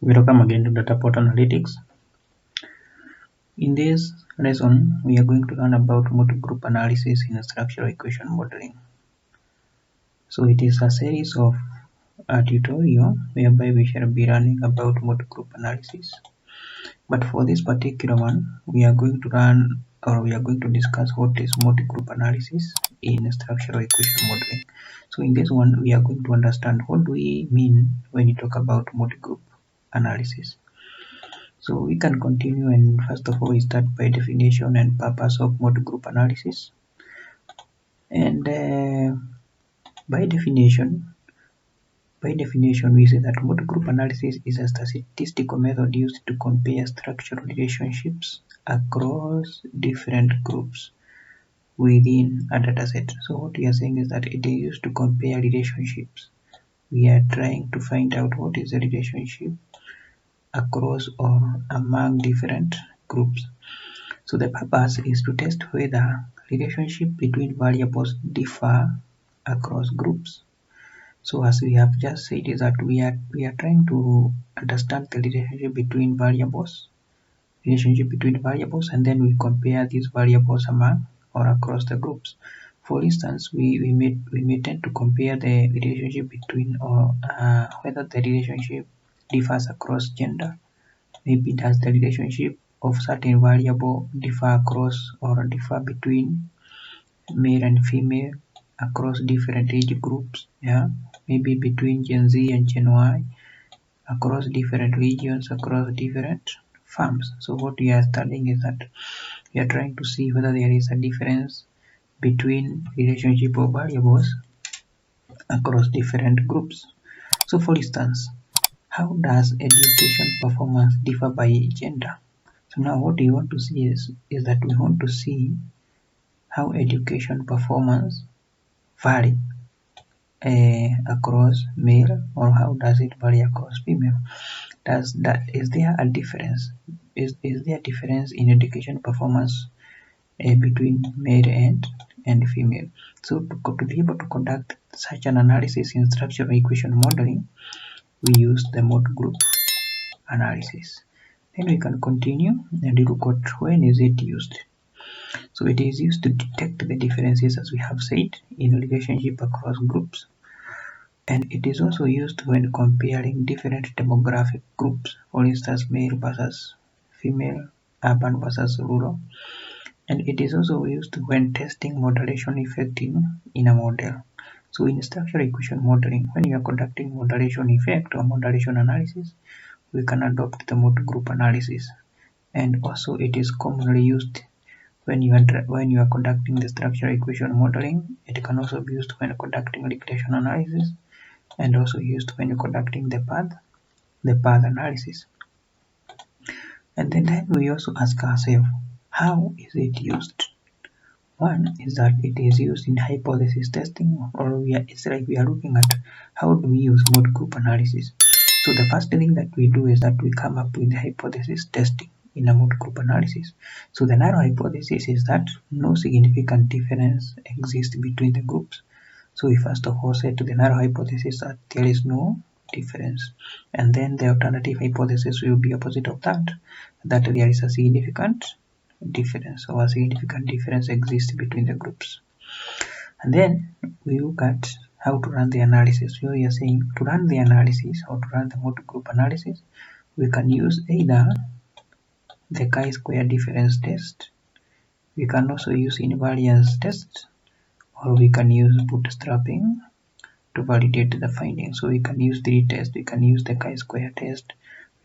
Welcome again to Dataport Analytics. In this lesson, we are going to learn about multi-group analysis in structural equation modeling. So it is a series of a tutorial whereby we shall be learning about multi-group analysis. But for this particular one, we are going to discuss what is multi-group analysis in structural equation modeling. So in this one, we are going to understand what do we mean when we talk about multi-group analysis. So we can continue, and first of all we start by definition and purpose of multi-group analysis. And by definition we say that multi-group analysis is a statistical method used to compare structural relationships across different groups within a dataset. So what we are saying is that it is used to compare relationships. We are trying to find out what is the relationship across or among different groups. So the purpose is to test whether relationship between variables differ across groups. So as we have just said, is that we are trying to understand the relationship between variables, and then we compare these variables among or across the groups. For instance, we may tend to compare the relationship between or whether the relationship differs across gender. Maybe does the relationship of certain variable differ across or differ between male and female across different age groups, maybe between Gen Z and Gen Y, across different regions, across different farms. So what we are studying is that we are trying to see whether there is a difference between relationship of variables across different groups. So for instance, how does education performance differ by gender? So now what we want to see is that we want to see how education performance vary across male, or how does it vary across female. Is there a difference? Is there a difference in education performance between male and female? So to be able to conduct such an analysis in structural equation modeling, we use the multi-group analysis. Then we can continue and look at when is it used. So it is used to detect the differences, as we have said, in relationship across groups, and it is also used when comparing different demographic groups, for instance male versus female, urban versus rural, and it is also used when testing modulation effect in a model. So in structural equation modeling, when you are conducting modulation effect or modulation analysis, we can adopt the multi-group analysis, and also it is commonly used when you are conducting the structural equation modeling. It can also be used when conducting regression analysis, and also used when you're conducting the path analysis. And then we also ask ourselves, how is it used? One is that it is used in hypothesis testing, or it's like we are looking at how do we use multi-group analysis. So the first thing that we do is that we come up with the hypothesis testing in a multi-group analysis. So the narrow hypothesis is that no significant difference exists between the groups. So we first of all say to the narrow hypothesis that there is no difference, and then the alternative hypothesis will be opposite of that there is a significant difference, or a significant difference exists between the groups. And then we look at how to run the analysis. So we are saying to run the analysis, or to run the multi-group analysis, we can use either the chi-square difference test, we can also use invariance test, or we can use bootstrapping to validate the findings. So we can use three tests. We can use the chi-square test,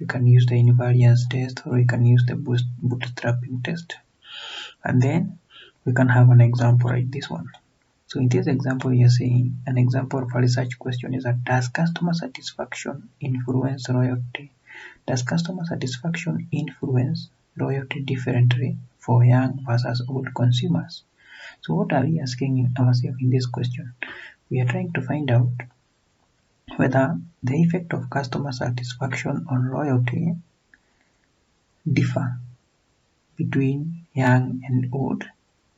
we can use the invariance test, or we can use the bootstrapping test. And then we can have an example like this one. So in this example, we are saying an example of a research question is that does customer satisfaction influence loyalty? Does customer satisfaction influence loyalty differently for young versus old consumers? So what are we asking ourselves in this question? We are trying to find out whether the effect of customer satisfaction on loyalty differ between young and old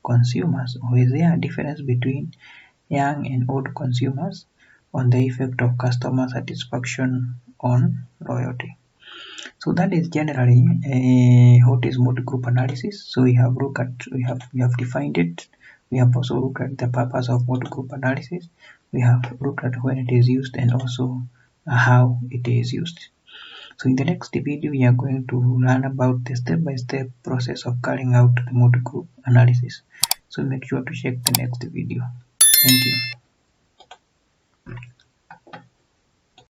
consumers, or is there a difference between young and old consumers on the effect of customer satisfaction on loyalty. So that is generally what is multi-group analysis. So we have defined it. We have also looked at the purpose of multi-group analysis. We have looked at when it is used and also how it is used. So in the next video, we are going to learn about the step-by-step process of carrying out the multi-group analysis. So make sure to check the next video. Thank you.